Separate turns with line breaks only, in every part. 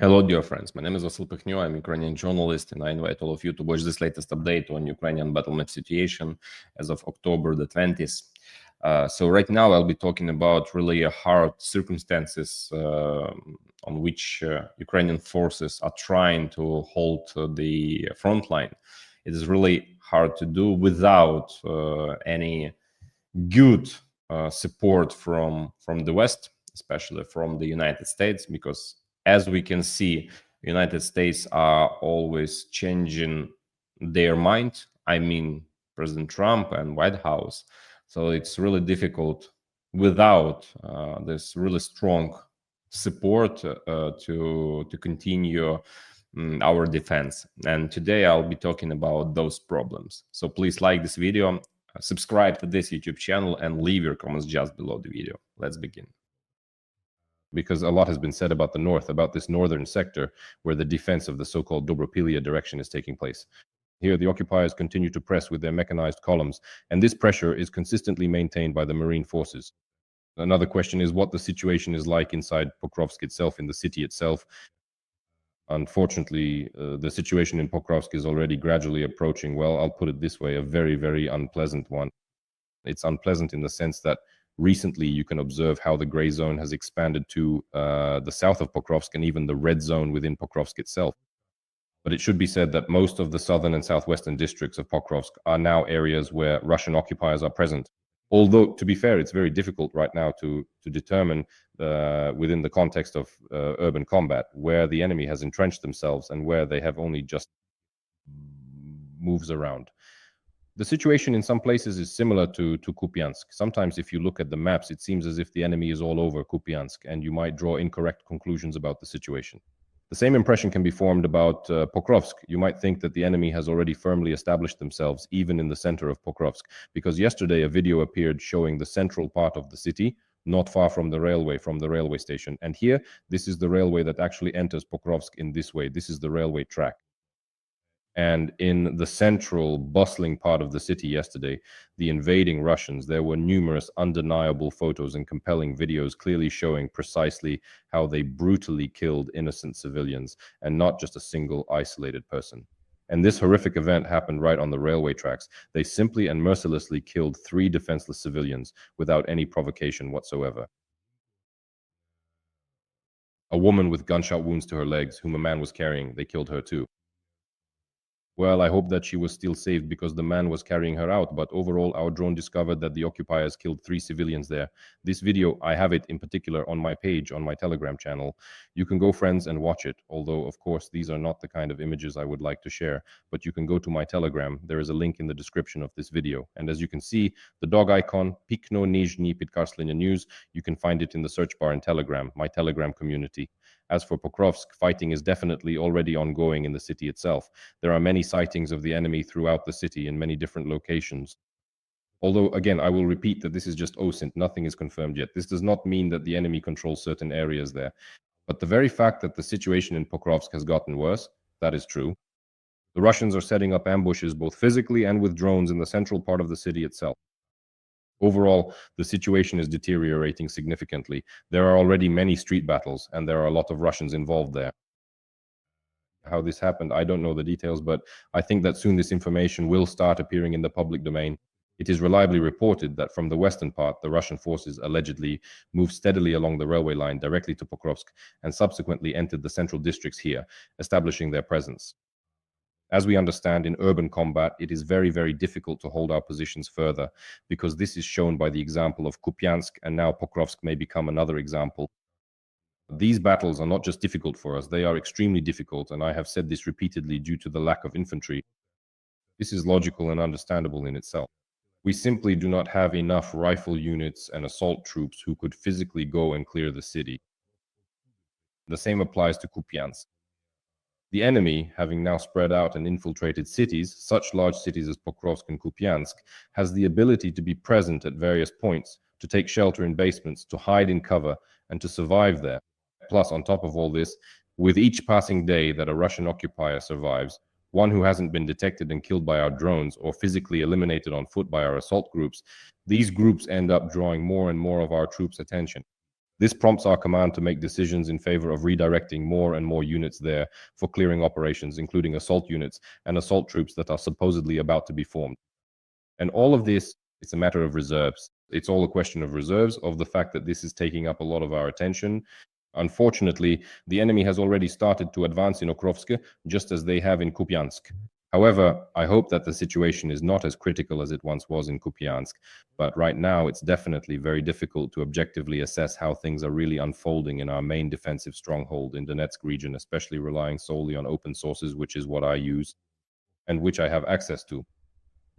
Hello, dear friends. My name is Vasyl Pekhno. I'm a Ukrainian journalist, and I invite all of you to watch this latest update on Ukrainian battle map situation as of October the 20th. So right now I'll be talking about really hard circumstances on which Ukrainian forces are trying to hold the front line. It is really hard to do without any good support from the West, especially from the United States, because as we can see, United States are always changing their mind. I mean, President Trump and White House. So it's really difficult without this really strong support to continue our defense. And today I'll be talking about those problems. So please like this video, subscribe to this YouTube channel, and leave your comments just below the video. Let's begin. Because a lot has been said about the north, about this northern sector where the defense of the so-called Dobropilya direction is taking place. Here, the occupiers continue to press with their mechanized columns, and this pressure is consistently maintained by the marine forces. Another question is what the situation is like inside Pokrovsk itself, in the city itself. Unfortunately, the situation in Pokrovsk is already gradually approaching, well, I'll put it this way, a very, very unpleasant one. It's unpleasant in the sense that recently you can observe how the gray zone has expanded to the south of Pokrovsk and even the red zone within Pokrovsk itself. But it should be said that most of the southern and southwestern districts of Pokrovsk are now areas where Russian occupiers are present. Although, to be fair, it's very difficult right now to determine within the context of urban combat where the enemy has entrenched themselves and where they have only just moves around. The situation in some places is similar to Kupiansk. Sometimes if you look at the maps, it seems as if the enemy is all over Kupiansk, and you might draw incorrect conclusions about the situation. The same impression can be formed about Pokrovsk. You might think that the enemy has already firmly established themselves, even in the center of Pokrovsk, because yesterday a video appeared showing the central part of the city, not far from the railway station. And here, this is the railway that actually enters Pokrovsk in this way. This is the railway track. And in the central, bustling part of the city yesterday, the invading Russians, there were numerous undeniable photos and compelling videos clearly showing precisely how they brutally killed innocent civilians and not just a single isolated person. And this horrific event happened right on the railway tracks. They simply and mercilessly killed 3 defenseless civilians without any provocation whatsoever. A woman with gunshot wounds to her legs, whom a man was carrying, they killed her too. Well, I hope that she was still saved because the man was carrying her out, but overall our drone discovered that the occupiers killed 3 civilians there. This video, I have it in particular on my page, on my Telegram channel. You can go, friends, and watch it, although, of course, these are not the kind of images I would like to share, but you can go to my Telegram. There is a link in the description of this video. And as you can see, the dog icon, Pekhno Nizhny Podkarslenya News, you can find it in the search bar in Telegram, my Telegram community. As for Pokrovsk, fighting is definitely already ongoing in the city itself. There are many sightings of the enemy throughout the city in many different locations. Although, again, I will repeat that this is just OSINT, nothing is confirmed yet. This does not mean that the enemy controls certain areas there. But the very fact that the situation in Pokrovsk has gotten worse, that is true. The Russians are setting up ambushes both physically and with drones in the central part of the city itself. Overall, the situation is deteriorating significantly. There are already many street battles, and there are a lot of Russians involved there. How this happened, I don't know the details, but I think that soon this information will start appearing in the public domain. It is reliably reported that from the western part, the Russian forces allegedly moved steadily along the railway line directly to Pokrovsk and subsequently entered the central districts here, establishing their presence. As we understand, in urban combat, it is very, very difficult to hold our positions further, because this is shown by the example of Kupiansk, and now Pokrovsk may become another example. These battles are not just difficult for us, they are extremely difficult, and I have said this repeatedly due to the lack of infantry. This is logical and understandable in itself. We simply do not have enough rifle units and assault troops who could physically go and clear the city. The same applies to Kupiansk. The enemy, having now spread out and infiltrated cities, such large cities as Pokrovsk and Kupiansk, has the ability to be present at various points, to take shelter in basements, to hide in cover, and to survive there. Plus, on top of all this, with each passing day that a Russian occupier survives, one who hasn't been detected and killed by our drones or physically eliminated on foot by our assault groups, these groups end up drawing more and more of our troops' attention. This prompts our command to make decisions in favor of redirecting more and more units there for clearing operations, including assault units and assault troops that are supposedly about to be formed. And all of this, it's a matter of reserves. It's all a question of reserves, of the fact that this is taking up a lot of our attention. Unfortunately, the enemy has already started to advance in Pokrovsk, just as they have in Kupiansk. However, I hope that the situation is not as critical as it once was in Kupiansk, but right now it's definitely very difficult to objectively assess how things are really unfolding in our main defensive stronghold in Donetsk region, especially relying solely on open sources, which is what I use and which I have access to.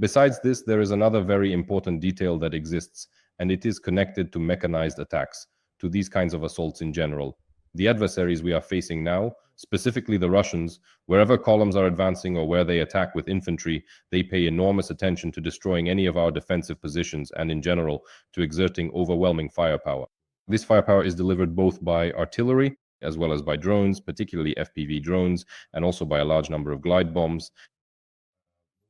Besides this, there is another very important detail that exists, and it is connected to mechanized attacks, to these kinds of assaults in general. The adversaries we are facing now, specifically the Russians, wherever columns are advancing or where they attack with infantry, they pay enormous attention to destroying any of our defensive positions and, in general, to exerting overwhelming firepower. This firepower is delivered both by artillery as well as by drones, particularly FPV drones, and also by a large number of glide bombs.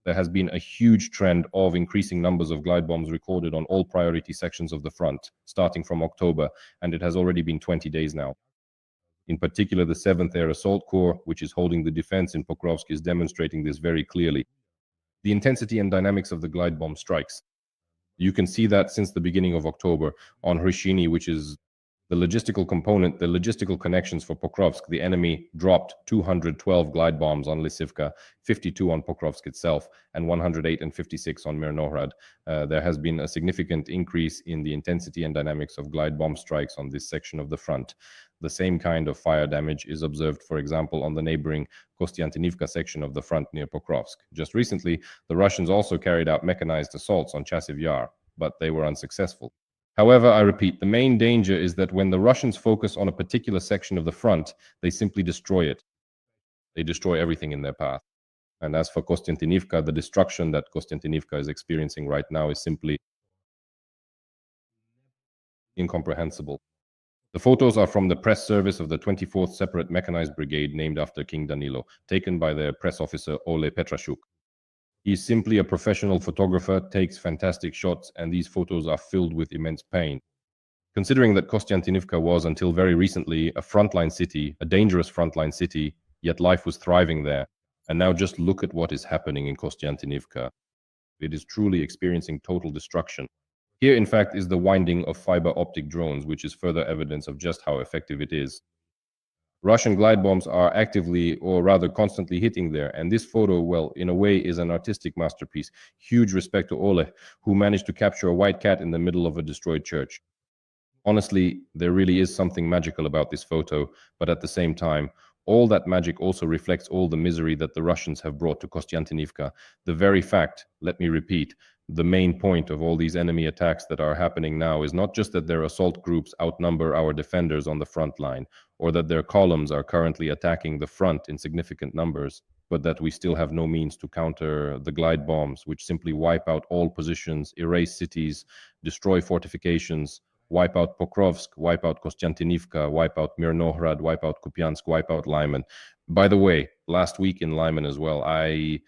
There has been a huge trend of increasing numbers of glide bombs recorded on all priority sections of the front, starting from October, and it has already been 20 days now. In particular, the 7th Air Assault Corps, which is holding the defense in Pokrovsk, is demonstrating this very clearly. The intensity and dynamics of the glide bomb strikes. You can see that since the beginning of October on Hryshini, which is the logistical component, the logistical connections for Pokrovsk, the enemy dropped 212 glide bombs on Lysivka, 52 on Pokrovsk itself, and 108 and 56 on Mirnohrad. There has been a significant increase in the intensity and dynamics of glide bomb strikes on this section of the front. The same kind of fire damage is observed, for example, on the neighboring Kostyantynivka section of the front near Pokrovsk. Just recently, the Russians also carried out mechanized assaults on Vasyl Yar, but they were unsuccessful. However, I repeat, the main danger is that when the Russians focus on a particular section of the front, they simply destroy it. They destroy everything in their path. And as for Kostyantynivka, the destruction that Kostyantynivka is experiencing right now is simply incomprehensible. The photos are from the press service of the 24th Separate Mechanized Brigade, named after King Danilo, taken by their press officer Ole Petrashuk. He is simply a professional photographer, takes fantastic shots, and these photos are filled with immense pain. Considering that Kostyantynivka was, until very recently, a frontline city, a dangerous frontline city, yet life was thriving there. And now just look at what is happening in Kostyantynivka. It is truly experiencing total destruction. Here, in fact, is the winding of fiber optic drones, which is further evidence of just how effective it is. Russian glide bombs are actively, or rather constantly, hitting there, and this photo, well, in a way, is an artistic masterpiece. Huge respect to Ole, who managed to capture a white cat in the middle of a destroyed church. Honestly, there really is something magical about this photo, but at the same time, all that magic also reflects all the misery that the Russians have brought to Kostyantynivka. The very fact, let me repeat, the main point of all these enemy attacks that are happening now is not just that their assault groups outnumber our defenders on the front line, or that their columns are currently attacking the front in significant numbers, but that we still have no means to counter the glide bombs, which simply wipe out all positions, erase cities, destroy fortifications, wipe out Pokrovsk, wipe out Kostyantynivka, wipe out Mirnohrad, wipe out Kupiansk, wipe out Lyman. By the way, last week in Lyman as well, I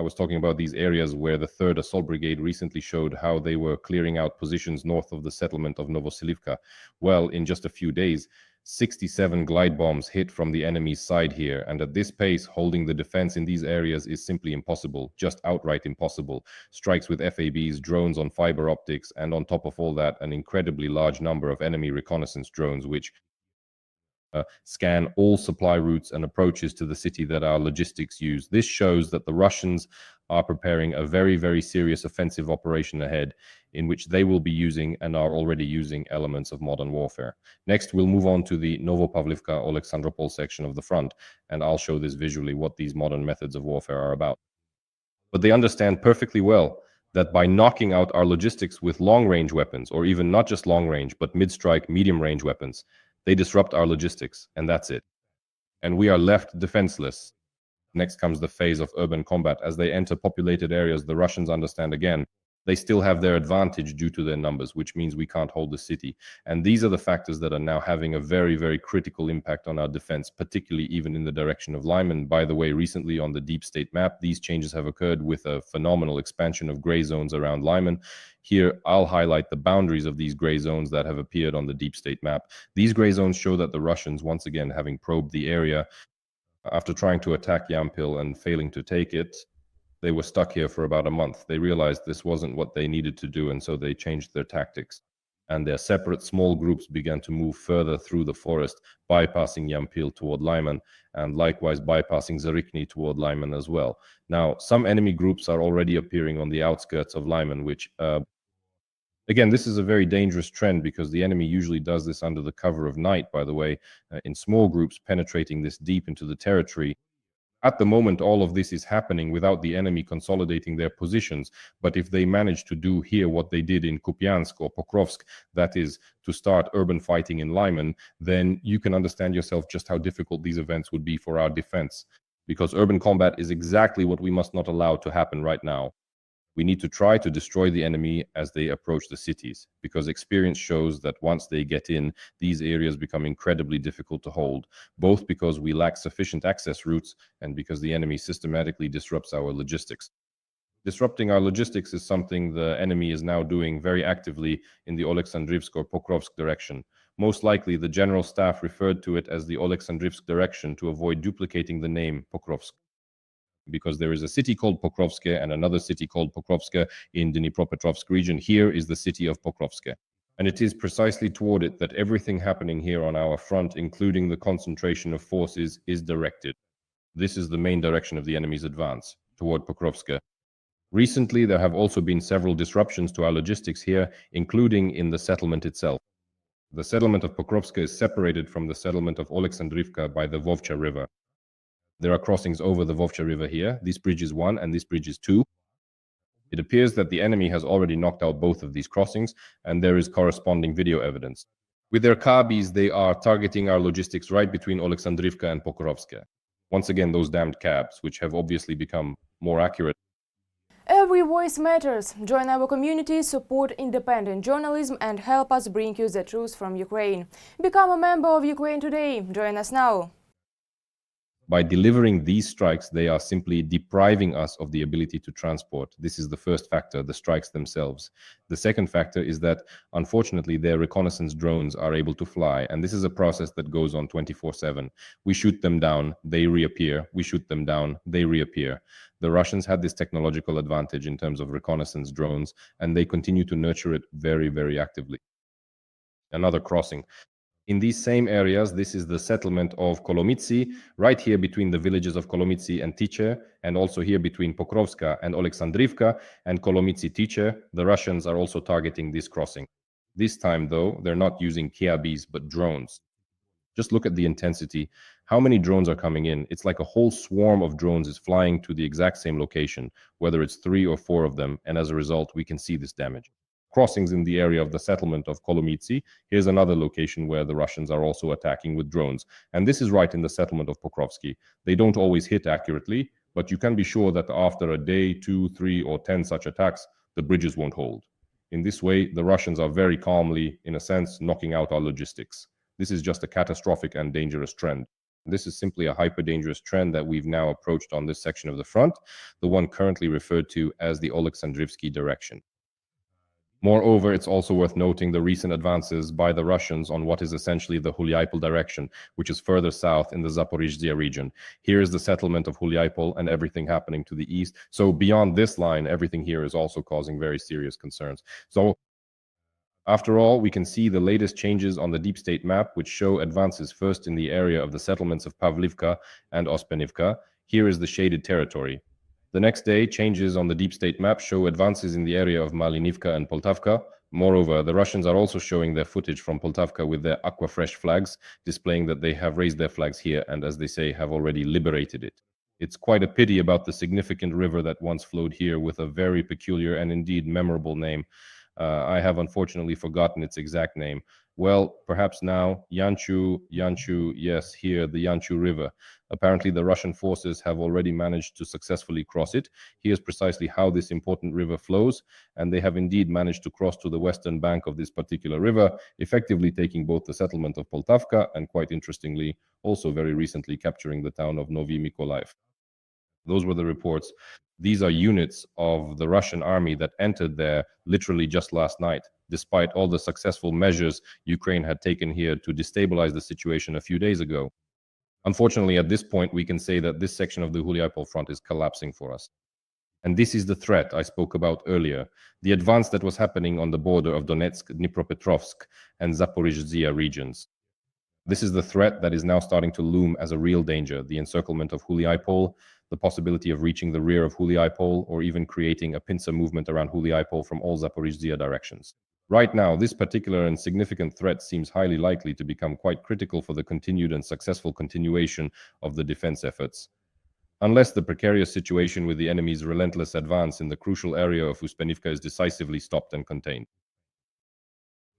was talking about these areas where the 3rd Assault Brigade recently showed how they were clearing out positions north of the settlement of Novopavlivka. Well, in just a few days, 67 glide bombs hit from the enemy's side here, and at this pace, holding the defense in these areas is simply impossible, just outright impossible. Strikes with FABs, drones on fiber optics, and on top of all that, an incredibly large number of enemy reconnaissance drones, which scan all supply routes and approaches to the city that our logistics use. This shows that the Russians are preparing a very, very serious offensive operation ahead, in which they will be using and are already using elements of modern warfare. Next, we'll move on to the Novopavlivka Oleksandropol section of the front, and I'll show this visually what these modern methods of warfare are about. But they understand perfectly well that by knocking out our logistics with long-range weapons, or even not just long-range, but mid-strike, medium-range weapons, they disrupt our logistics, and that's it. And we are left defenseless. Next comes the phase of urban combat. As they enter populated areas, the Russians understand again they still have their advantage due to their numbers, which means we can't hold the city. And these are the factors that are now having a very, very critical impact on our defense, particularly even in the direction of Lyman. By the way, recently on the deep state map, these changes have occurred with a phenomenal expansion of gray zones around Lyman. Here, I'll highlight the boundaries of these gray zones that have appeared on the deep state map. These gray zones show that the Russians, once again, having probed the area, after trying to attack Yampil and failing to take it, they were stuck here for about a month. They realized this wasn't what they needed to do, and so they changed their tactics. And their separate small groups began to move further through the forest, bypassing Yampil toward Lyman, and likewise bypassing Zarikny toward Lyman as well. Now, some enemy groups are already appearing on the outskirts of Lyman, which, again, this is a very dangerous trend because the enemy usually does this under the cover of night, by the way, in small groups penetrating this deep into the territory. At the moment, all of this is happening without the enemy consolidating their positions. But if they manage to do here what they did in Kupiansk or Pokrovsk, that is to start urban fighting in Lyman, then you can understand yourself just how difficult these events would be for our defense. Because urban combat is exactly what we must not allow to happen right now. We need to try to destroy the enemy as they approach the cities, because experience shows that once they get in, these areas become incredibly difficult to hold, both because we lack sufficient access routes and because the enemy systematically disrupts our logistics. Disrupting our logistics is something the enemy is now doing very actively in the Oleksandrivsk or Pokrovsk direction. Most likely, the general staff referred to it as the Oleksandrivsk direction to avoid duplicating the name Pokrovsk, because there is a city called Pokrovsk and another city called Pokrovsk in the Dnipropetrovsk region. Here is the city of Pokrovsk. And it is precisely toward it that everything happening here on our front, including the concentration of forces, is directed. This is the main direction of the enemy's advance, toward Pokrovsk. Recently, there have also been several disruptions to our logistics here, including in the settlement itself. The settlement of Pokrovsk is separated from the settlement of Oleksandrivka by the Vovcha River. There are crossings over the Vovcha River here. This bridge is 1 and this bridge is 2. It appears that the enemy has already knocked out both of these crossings, and there is corresponding video evidence. With their Kabis, they are targeting our logistics right between Oleksandrivka and Pokrovsk. Once again, those damned cabs, which have obviously become more accurate.
Every voice matters. Join our community, support independent journalism and help us bring you the truth from Ukraine. Become a member of Ukraine Today. Join us now.
By delivering these strikes, they are simply depriving us of the ability to transport. This is the first factor, the strikes themselves. The second factor is that, unfortunately, their reconnaissance drones are able to fly, and this is a process that goes on 24/7. We shoot them down, they reappear. We shoot them down, they reappear. The Russians had this technological advantage in terms of reconnaissance drones, and they continue to nurture it very, very actively. Another crossing. In these same areas, this is the settlement of Kolomytsi, right here between the villages of Kolomytsi and Tiche, and also here between Pokrovska and Oleksandrivka and Kolomytsi-Tiche. The Russians are also targeting this crossing. This time, though, they're not using Kiabis, but drones. Just look at the intensity. How many drones are coming in? It's like a whole swarm of drones is flying to the exact same location, whether it's 3 or 4 of them, and as a result, we can see this damage. Crossings in the area of the settlement of Kolomytsi. Here's another location where the Russians are also attacking with drones. And this is right in the settlement of Pokrovsky. They don't always hit accurately, but you can be sure that after a day, 2, 3, or 10 such attacks, the bridges won't hold. In this way, the Russians are very calmly, in a sense, knocking out our logistics. This is just a catastrophic and dangerous trend. This is simply a hyper-dangerous trend that we've now approached on this section of the front, the one currently referred to as the Oleksandrivsky direction. Moreover, it's also worth noting the recent advances by the Russians on what is essentially the Huliaipole direction, which is further south in the Zaporizhzhia region. Here is the settlement of Huliaipole and everything happening to the east. So beyond this line, everything here is also causing very serious concerns. So after all, we can see the latest changes on the deep state map, which show advances first in the area of the settlements of Pavlivka and Ospenivka. Here is the shaded territory. The next day, changes on the deep state map show advances in the area of Malinivka and Poltavka. Moreover, the Russians are also showing their footage from Poltavka with their aqua-fresh flags, displaying that they have raised their flags here and, as they say, have already liberated it. It's quite a pity about the significant river that once flowed here with a very peculiar and indeed memorable name. I have unfortunately forgotten its exact name. Well, perhaps now, Yanchu, yes, here, the Yanchu River. Apparently, the Russian forces have already managed to successfully cross it. Here's precisely how this important river flows, and they have indeed managed to cross to the western bank of this particular river, effectively taking both the settlement of Poltavka and, quite interestingly, also very recently capturing the town of Novy Mykolaiv. Those were the reports. These are units of the Russian army that entered there literally just last night, despite all the successful measures Ukraine had taken here to destabilize the situation a few days ago. Unfortunately, at this point, we can say that this section of the Huliaipole front is collapsing for us. And this is the threat I spoke about earlier, the advance that was happening on the border of Donetsk, Dnipropetrovsk, and Zaporizhzhia regions. This is the threat that is now starting to loom as a real danger, the encirclement of Huliaipole, the possibility of reaching the rear of Huliaipole, or even creating a pincer movement around Huliaipole from all Zaporizhzhia directions. Right now, this particular and significant threat seems highly likely to become quite critical for the continued and successful continuation of the defense efforts. Unless the precarious situation with the enemy's relentless advance in the crucial area of Uspenivka is decisively stopped and contained.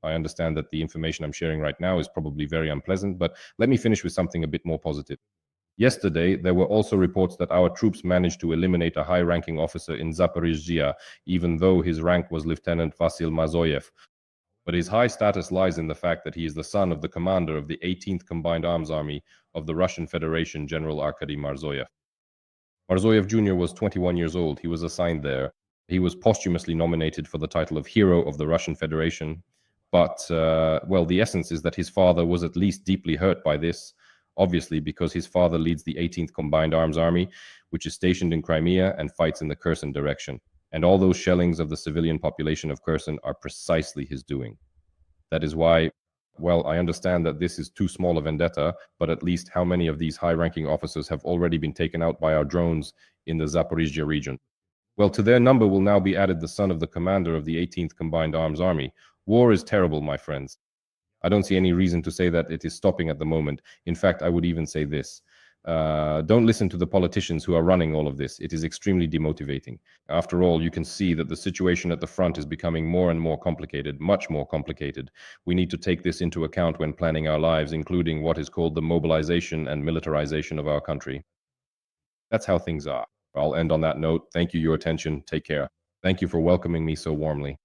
I understand that the information I'm sharing right now is probably very unpleasant, but let me finish with something a bit more positive. Yesterday, there were also reports that our troops managed to eliminate a high-ranking officer in Zaporizhzhia, even though his rank was Lieutenant Vasyl Marzoev. But his high status lies in the fact that he is the son of the commander of the 18th Combined Arms Army of the Russian Federation, General Marzoev. Marzoev Jr. was 21 years old. He was assigned there. He was posthumously nominated for the title of Hero of the Russian Federation. But, well, the essence is that his father was at least deeply hurt by this, obviously because his father leads the 18th Combined Arms Army, which is stationed in Crimea and fights in the Kherson direction. And all those shellings of the civilian population of Kherson are precisely his doing. That is why, well, I understand that this is too small a vendetta, but at least how many of these high-ranking officers have already been taken out by our drones in the Zaporizhzhia region? Well, to their number will now be added the son of the commander of the 18th Combined Arms Army. War is terrible, my friends. I don't see any reason to say that it is stopping at the moment. In fact, I would even say this. Don't listen to the politicians who are running all of this. It is extremely demotivating. After all, you can see that the situation at the front is becoming more and more complicated, much more complicated. We need to take this into account when planning our lives, including what is called the mobilization and militarization of our country. That's how things are. I'll end on that note. Thank you for your attention. Take care. Thank you for welcoming me so warmly.